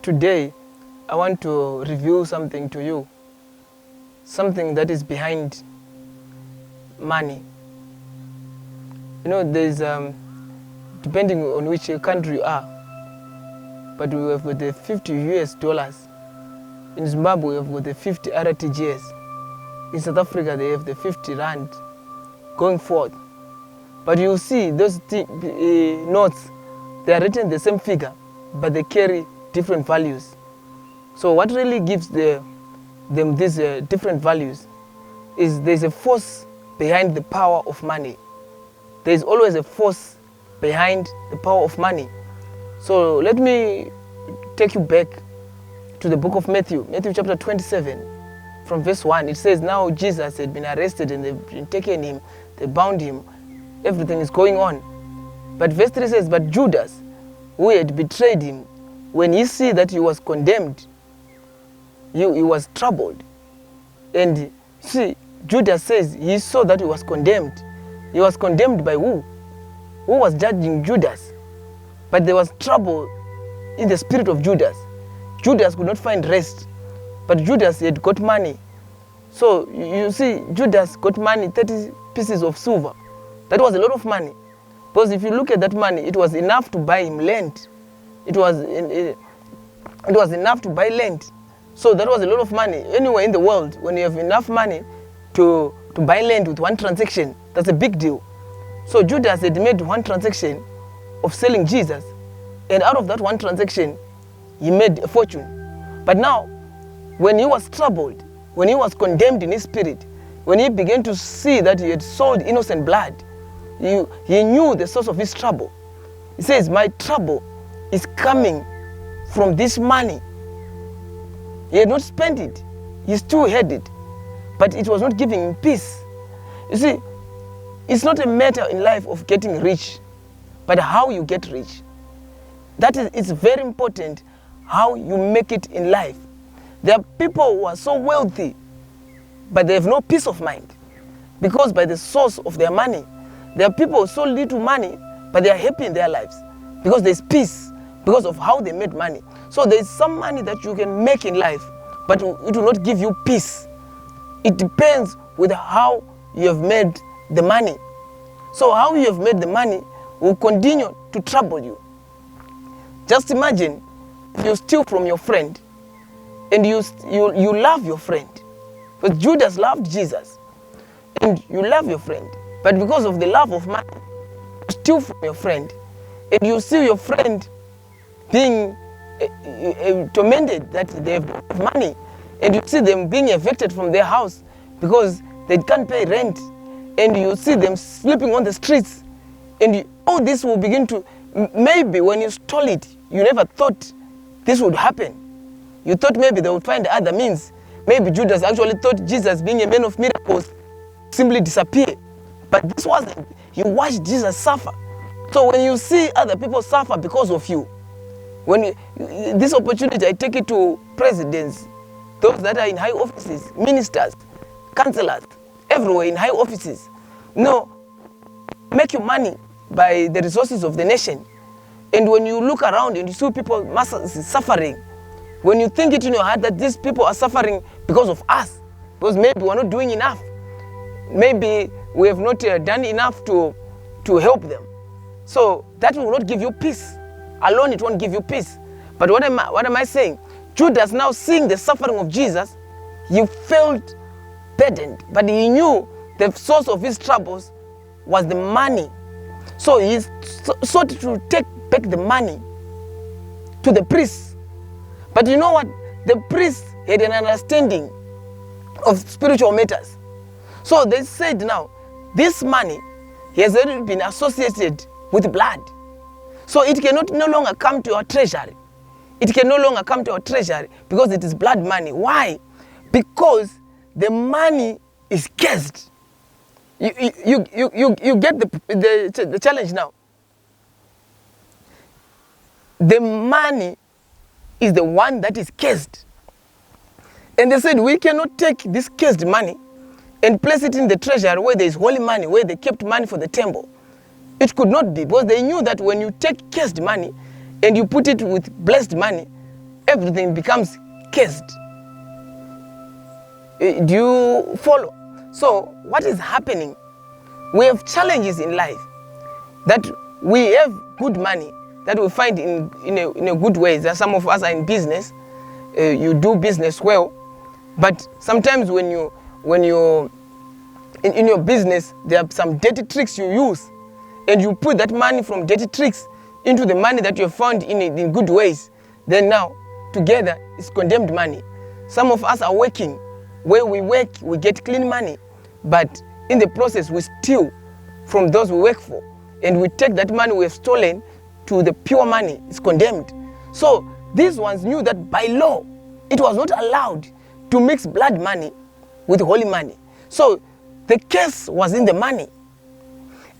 Today, I want to review something to you, something that is behind money. You know, there's, depending on which country you are, but we have got the 50 US dollars. In Zimbabwe, we have got the 50 RTGS. In South Africa, they have the 50 Rand going forth. But you see, those notes, they are written the same figure, but they carry different values. So what really gives them these different values is there's a force behind the power of money. There's always a force behind the power of money. So let me take you back to the book of Matthew chapter 27, from verse 1. It says, now Jesus had been arrested and they've taken him, they bound him, everything is going on. But verse 3 says, but Judas, who had betrayed him, when he see that he was condemned, he was troubled. And see, Judas says he saw that he was condemned. He was condemned by who? Who was judging Judas? But there was trouble in the spirit of Judas. Judas could not find rest. But Judas had got money. So you see, Judas got money, 30 pieces of silver. That was a lot of money. Because if you look at that money, it was enough to buy him land. It was enough to buy land. So that was a lot of money. Anywhere in the world, when you have enough money to buy land with one transaction, that's a big deal. So Judas had made one transaction of selling Jesus. And out of that one transaction, he made a fortune. But now, when he was troubled, when he was condemned in his spirit, when he began to see that he had sold innocent blood, he knew the source of his trouble. He says, my trouble is coming from this money. He had not spent it. He still had it. But it was not giving him peace. You see, it's not a matter in life of getting rich, but how you get rich. It's very important how you make it in life. There are people who are so wealthy, but they have no peace of mind because by the source of their money. There are people with so little money, but they are happy in their lives because there's peace because of how they made money. So there's some money that you can make in life, but it will not give you peace. It depends with how you have made the money. So how you have made the money will continue to trouble you. Just imagine if you steal from your friend and you love your friend. But Judas loved Jesus and you love your friend. But because of the love of money, you steal from your friend and you see your friend being tormented that they have money, and you see them being evicted from their house because they can't pay rent, and you see them sleeping on the streets, and all this will begin to, maybe when you stole it, you never thought this would happen. You thought maybe they would find other means. Maybe Judas actually thought Jesus, being a man of miracles, simply disappear. But this wasn't. You watched Jesus suffer. So when you see other people suffer because of you, this opportunity, I take it to presidents, those that are in high offices, ministers, councillors, everywhere in high offices. No, make your money by the resources of the nation. And when you look around and you see people suffering, when you think it in your heart that these people are suffering because of us, because maybe we're not doing enough, maybe we have not done enough to help them. So that will not give you peace. Alone it won't give you peace. But what am I saying? Judas, now seeing the suffering of Jesus, he felt burdened, but he knew the source of his troubles was the money. So he sought to take back the money to the priests. But you know what? The priests had an understanding of spiritual matters. So they said now, this money has already been associated with blood. So it cannot no longer come to our treasury. It can no longer come to our treasury because it is blood money. Why? Because the money is cursed. You get the challenge now. The money is the one that is cursed. And they said, we cannot take this cursed money and place it in the treasury where there is holy money, where they kept money for the temple. It could not be, because they knew that when you take cursed money and you put it with blessed money, everything becomes cursed. Do you follow? So what is happening? We have challenges in life, that we have good money that we find in a good way. That some of us are in business, you do business well, but sometimes when you're in your business, there are some dirty tricks you use, and you put that money from dirty tricks into the money that you have found in good ways. Then now together it's condemned money. Some of us are working. Where we work, we get clean money, but in the process we steal from those we work for, and we take that money we have stolen to the pure money. It's condemned. So these ones knew that by law it was not allowed to mix blood money with holy money. So the curse was in the money,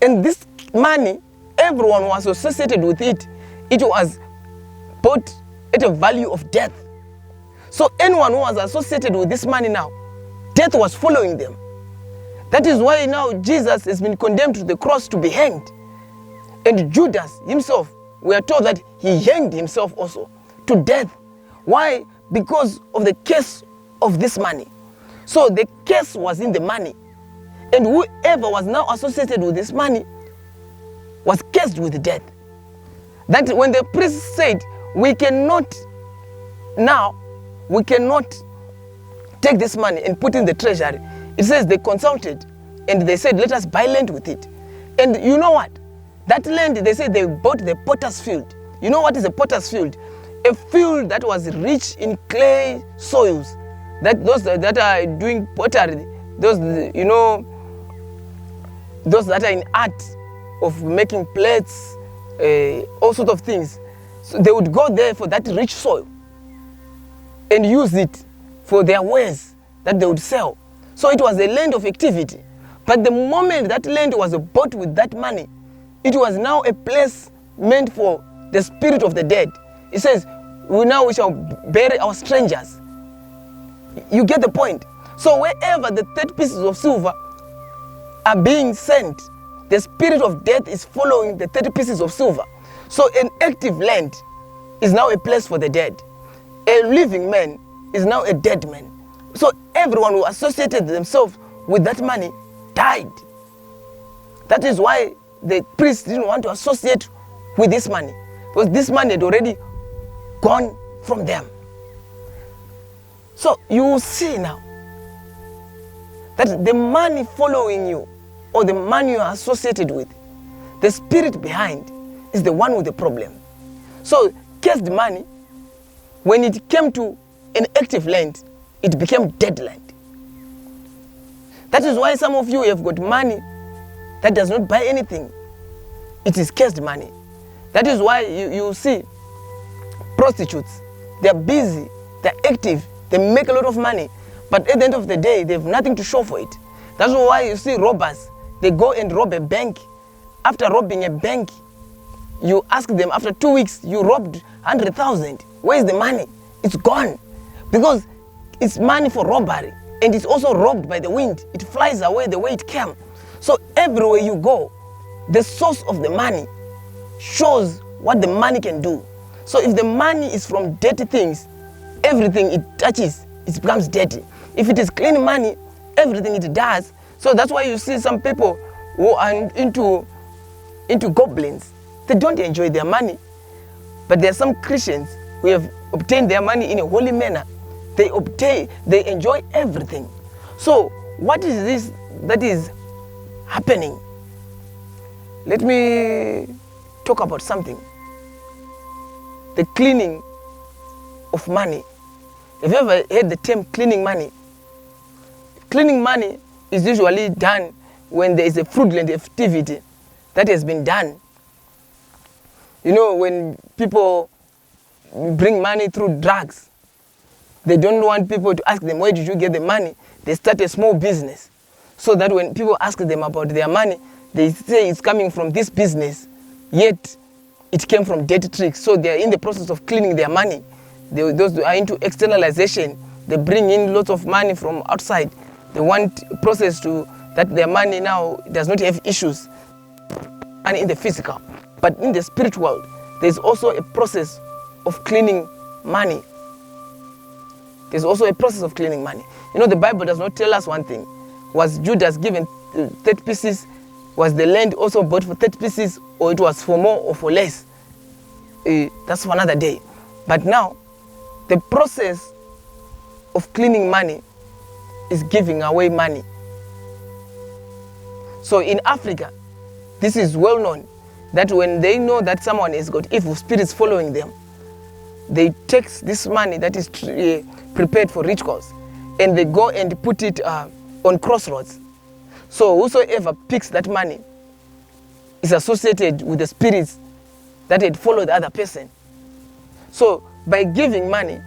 and this money, everyone was associated with it. It was bought at a value of death. So anyone who was associated with this money now, death was following them. That is why now Jesus has been condemned to the cross to be hanged. And Judas himself, we are told that he hanged himself also to death. Why? Because of the curse of this money. So the curse was in the money. And whoever was now associated with this money was cursed with death. That when the priest said, we cannot take this money and put in the treasury, it says they consulted and they said, let us buy land with it. And you know what? That land, they said they bought the potter's field. You know what is a potter's field? A field that was rich in clay soils. That those that are doing pottery, those that are in art of making plates, all sorts of things. So they would go there for that rich soil and use it for their wares that they would sell. So it was a land of activity. But the moment that land was bought with that money, it was now a place meant for the spirit of the dead. It says, we shall bury our strangers. You get the point? So wherever the 30 pieces of silver are being sent, the spirit of death is following the 30 pieces of silver. So an active land is now a place for the dead. A living man is now a dead man. So everyone who associated themselves with that money died. That is why the priest didn't want to associate with this money, because this money had already gone from them. So you will see now that the money following you, or the money you are associated with, the spirit behind is the one with the problem. So cursed money, when it came to an active land, it became dead land. That is why some of you have got money that does not buy anything. It is cursed money. That is why you see prostitutes, they're busy, they're active, they make a lot of money, but at the end of the day, they have nothing to show for it. That's why you see robbers, they go and rob a bank. After robbing a bank, you ask them, after 2 weeks, you robbed 100,000. Where is the money? It's gone. Because it's money for robbery, and it's also robbed by the wind. It flies away the way it came. So everywhere you go, the source of the money shows what the money can do. So if the money is from dirty things, everything it touches, it becomes dirty. If it is clean money, everything it does. So that's why you see some people who are into goblins. They don't enjoy their money. But there are some Christians who have obtained their money in a holy manner. They enjoy everything. So what is this that is happening? Let me talk about something. The cleaning of money. Have you ever heard the term cleaning money? Cleaning money is usually done when there is a fraudulent activity that has been done. You know, when people bring money through drugs, they don't want people to ask them, where did you get the money? They start a small business, so that when people ask them about their money, they say it's coming from this business, yet it came from dirty tricks. So they are in the process of cleaning their money. Those who are into externalization, they bring in lots of money from outside. They want a process to that their money now does not have issues, and in the physical. But in the spirit world, there's also a process of cleaning money there's also a process of cleaning money. You know, the Bible does not tell us one thing. Was Judas given 30 pieces? Was the land also bought for 30 pieces, or it was for more or for less? That's for another day. But now, the process of cleaning money is giving away money. So in Africa, this is well known that when they know that someone has got evil spirits following them, they take this money that is prepared for rituals and they go and put it on crossroads. So whosoever picks that money is associated with the spirits that had followed the other person. So by giving money,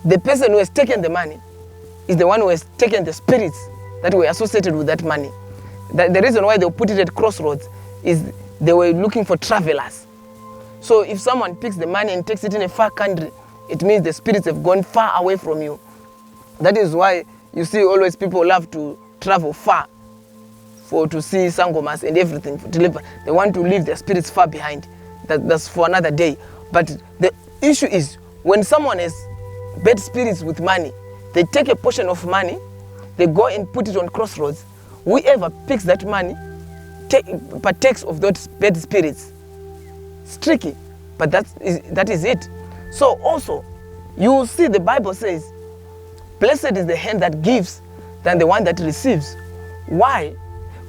the person who has taken the money is the one who has taken the spirits that were associated with that money. The reason why they put it at crossroads is they were looking for travelers. So if someone picks the money and takes it in a far country, it means the spirits have gone far away from you. That is why you see always people love to travel far to see sangomas and everything. They want to leave their spirits far behind. That's for another day. But the issue is when someone has bad spirits with money, they take a portion of money, they go and put it on crossroads. Whoever picks that money partakes of those bad spirits. It's tricky, but that is it. So also, you will see the Bible says, blessed is the hand that gives than the one that receives. Why?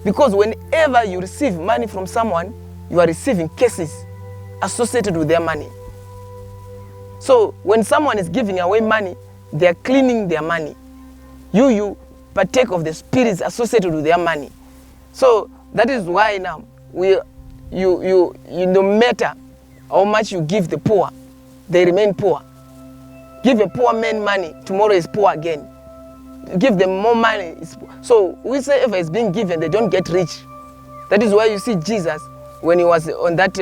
Because whenever you receive money from someone, you are receiving cases associated with their money. So when someone is giving away money, they are cleaning their money. You partake of the spirits associated with their money. So that is why now no matter how much you give the poor, they remain poor. Give a poor man money, tomorrow is poor again. Give them more money. So whosoever is being given, they don't get rich. That is why you see Jesus, when he was on that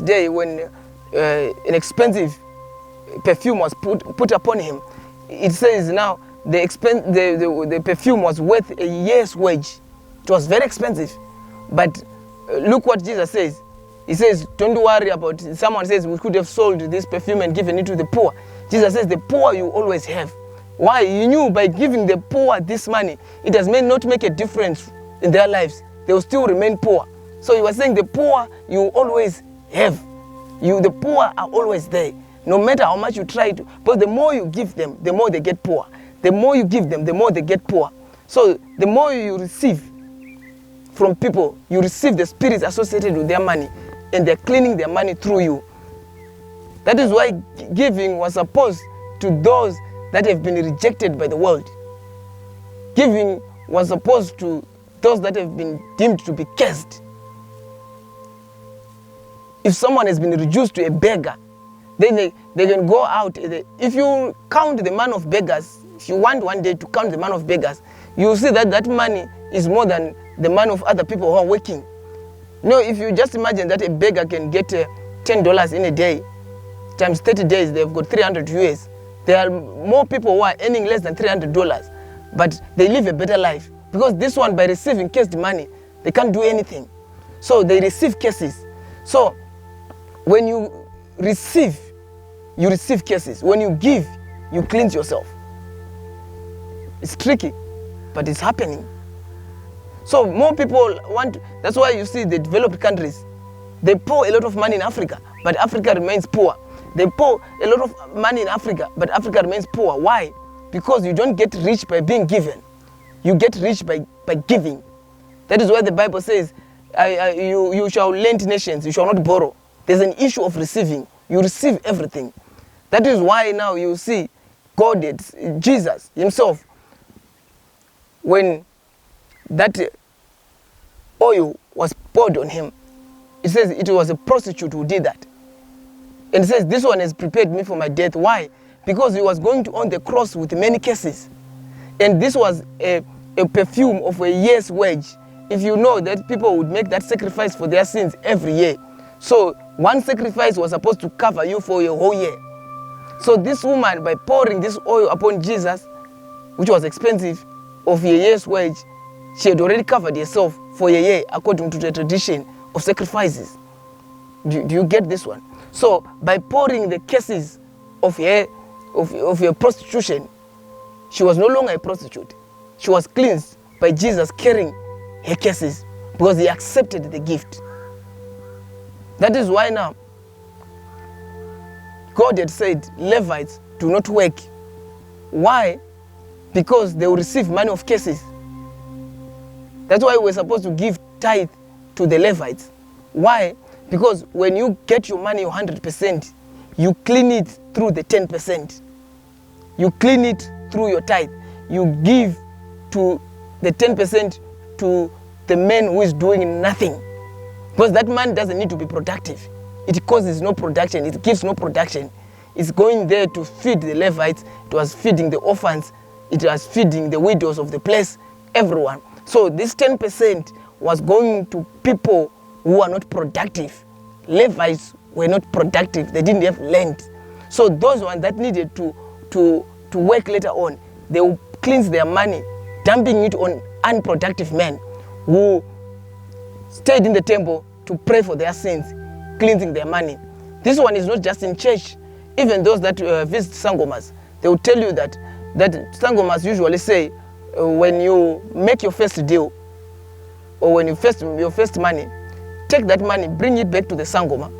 day when an expensive perfume was put upon him, it says now the perfume was worth a year's wage. It was very expensive. But look what Jesus says. He says, don't worry about it. Someone says, we could have sold this perfume and given it to the poor. Jesus says, the poor you always have. Why? He knew by giving the poor this money, it does not make a difference in their lives. They will still remain poor. So he was saying the poor you always have. The poor are always there. No matter how much you try to. But the more you give them, the more they get poor. The more you give them, the more they get poor. So the more you receive from people, you receive the spirits associated with their money. And they're cleaning their money through you. That is why giving was supposed to those that have been rejected by the world. Giving was supposed to those that have been deemed to be cursed. If someone has been reduced to a beggar, then they can go out. If you count the man of beggars, if you want one day to count the man of beggars, you will see that that money is more than the money of other people who are working. No, if you just imagine that a beggar can get $10 in a day, times 30 days, they've got 300 US. There are more people who are earning less than $300, but they live a better life. Because this one, by receiving cursed money, they can't do anything. So they receive curses. So when you receive curses. When you give, you cleanse yourself. It's tricky, but it's happening. So more people that's why you see the developed countries, they pour a lot of money in Africa, but Africa remains poor. They pour a lot of money in Africa, but Africa remains poor. Why? Because you don't get rich by being given. You get rich by giving. That is why the Bible says, you shall lend nations, you shall not borrow. There's an issue of receiving. You receive everything. That is why now you see God, Jesus himself, when that oil was poured on him, it says it was a prostitute who did that. And it says, this one has prepared me for my death. Why? Because he was going to on the cross with many cases. And this was a perfume of a year's wage. If you know that people would make that sacrifice for their sins every year. So one sacrifice was supposed to cover you for your whole year. So this woman, by pouring this oil upon Jesus, which was expensive, of a year's wage, she had already covered herself for a year according to the tradition of sacrifices. Do you get this one? So by pouring the cases of her of your prostitution, she was no longer a prostitute. She was cleansed by Jesus carrying her cases because he accepted the gift. That is why now God had said, Levites do not work. Why? Because they will receive money of cases. That's why we're supposed to give tithe to the Levites. Why? Because when you get your money 100%, you clean it through the 10%. You clean it through your tithe. You give to the 10% to the man who is doing nothing. Because that man doesn't need to be productive. It causes no production. It gives no production. It's going there to feed the Levites. It was feeding the orphans. It was feeding the widows of the place, everyone. So this 10% was going to people who are not productive. Levites were not productive. They didn't have land. So those ones that needed to work later on, they will cleanse their money, dumping it on unproductive men who stayed in the temple to pray for their sins, cleansing their money. This one is not just in church. Even those that visit Sangomas, they will tell you that Sangomas usually say, when you make your first deal, or when your first money, take that money, bring it back to the Sangoma.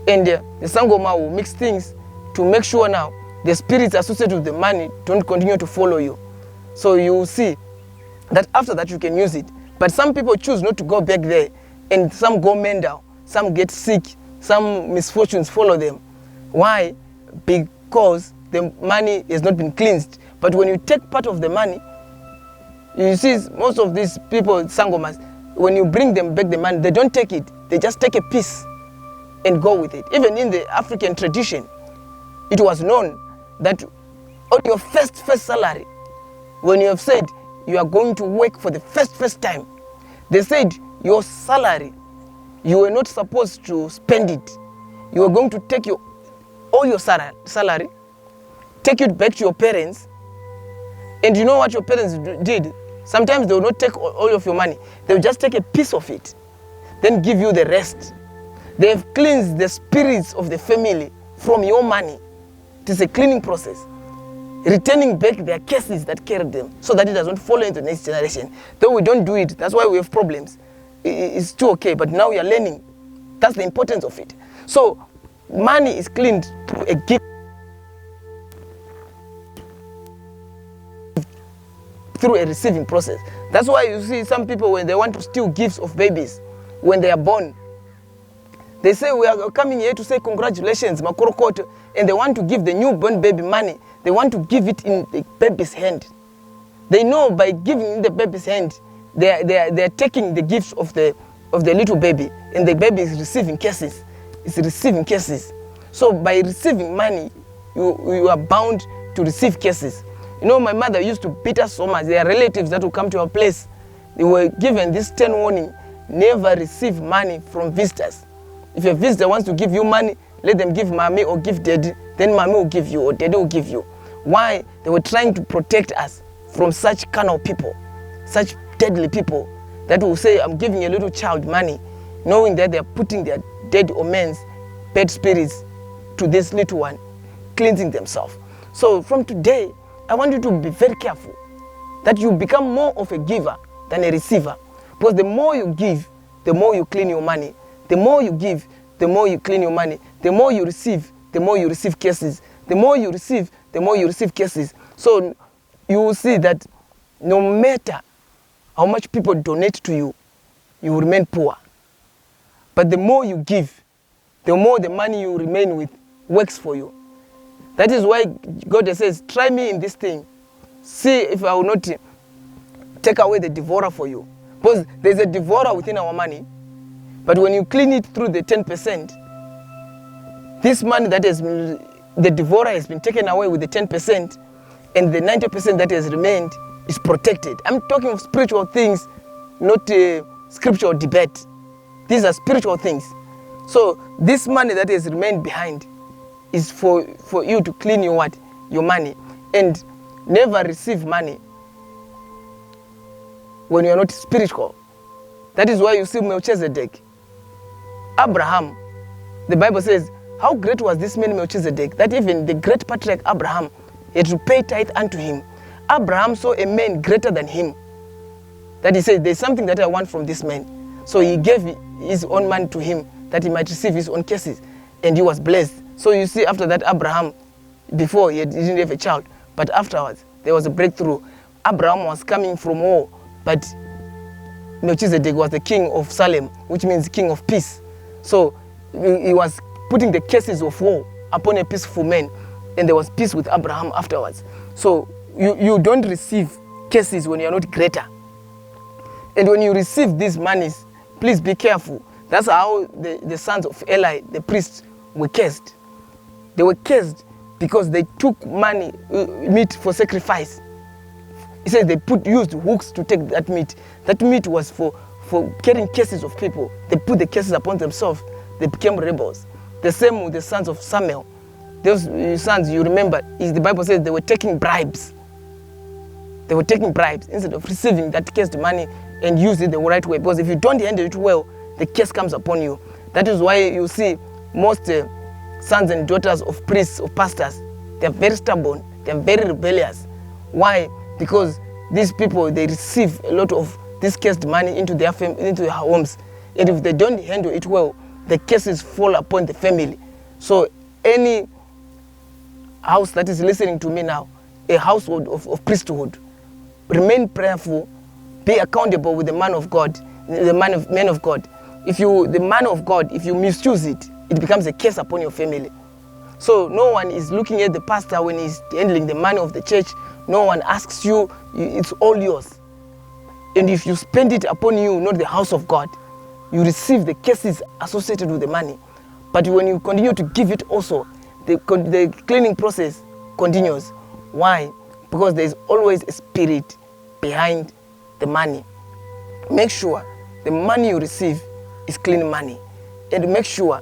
And the Sangoma will mix things to make sure now the spirits associated with the money don't continue to follow you. So you will see that after that you can use it. But some people choose not to go back there, and some go mental, some get sick, some misfortunes follow them. Why? Because the money has not been cleansed. But when you take part of the money, you see most of these people, Sangomas, when you bring them back the money, they don't take it. They just take a piece and go with it. Even in the African tradition, it was known that on your first salary, when you have said you are going to work for the first time, they said your salary, you were not supposed to spend it. You were going to take all your salary, take it back to your parents. And you know what your parents did? Sometimes they will not take all of your money. They will just take a piece of it, then give you the rest. They have cleansed the spirits of the family from your money. It is a cleaning process. Returning back their cases that carried them so that it does not fall into the next generation. Though we don't do it, that's why we have problems. It's too okay, but now we are learning. That's the importance of it. So money is cleaned through a gift, through a receiving process. That's why you see some people, when they want to steal gifts of babies when they are born, they say, we are coming here to say congratulations, Makorokoto, and they want to give the newborn baby money. They want to give it in the baby's hand. They know by giving in the baby's hand, they are taking the gifts of the little baby, and the baby is receiving cases. It's receiving cases. So by receiving money, you are bound to receive cases. You know, my mother used to beat us so much. There are relatives that will come to our place. They were given this 10 warning, never receive money from visitors. If a visitor wants to give you money, let them give mommy or give daddy, then mommy will give you or daddy will give you. Why? They were trying to protect us from such kind of people, such deadly people that will say, I'm giving a little child money, knowing that they're putting their dead or men's bad spirits to this little one, cleansing themselves. So from today, I want you to be very careful that you become more of a giver than a receiver. Because the more you give, the more you clean your money. The more you give, the more you clean your money. The more you receive, the more you receive cases. The more you receive, the more you receive cases. So you will see that no matter how much people donate to you, you will remain poor. But the more you give, the more the money you remain with works for you. That is why God says, try me in this thing. See if I will not take away the devourer for you. Because there's a devourer within our money. But when you clean it through the 10%, this money that has been, the devourer has been taken away with the 10%, and the 90% that has remained is protected. I'm talking of spiritual things, not scriptural debate. These are spiritual things. So this money that has remained behind is for you to clean your what? Your money. And never receive money when you are not spiritual. That is why you see Melchizedek. Abraham, the Bible says, How great was this man Melchizedek that even the great patriarch Abraham had to pay tithe unto him. Abraham saw a man greater than him. That he said, there's something that I want from this man. So he gave his own man to him that he might receive his own cases. And he was blessed. So you see, after that, Abraham, before he didn't have a child, but afterwards, there was a breakthrough. Abraham was coming from war, but Melchizedek was the king of Salem, which means king of peace. So he was putting the cases of war upon a peaceful man, and there was peace with Abraham afterwards. So you don't receive cases when you are not greater. And when you receive these monies, please be careful. That's how the sons of Eli, the priests, were cursed. They were cursed because they took money, meat for sacrifice. He said they used hooks to take that meat. That meat was for carrying cases of people. They put the cases upon themselves. They became rebels. The same with the sons of Samuel. Those sons, you remember, the Bible says they were taking bribes. They were taking bribes instead of receiving that cursed money and use it the right way. Because if you don't handle it well, the curse comes upon you. That is why you see most sons and daughters of priests, of pastors, they are very stubborn. They are very rebellious. Why? Because these people, they receive a lot of this cursed money into their homes. And if they don't handle it well, the curses fall upon the family. So any house that is listening to me now, a household of priesthood, remain prayerful, be accountable with the man of God, the man of God. The man of God, if you misuse it, it becomes a curse upon your family. So no one is looking at the pastor when he's handling the money of the church. No one asks you, it's all yours. And if you spend it upon you, not the house of God, you receive the curses associated with the money. But when you continue to give it also, the cleaning process continues. Why? Because there is always a spirit behind the money. Make sure the money you receive is clean money. And make sure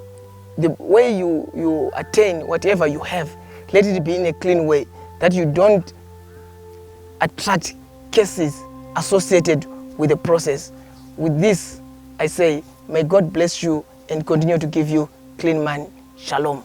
the way you attain whatever you have, let it be in a clean way, that you don't attract cases associated with the process. With this, I say, may God bless you and continue to give you clean money. Shalom.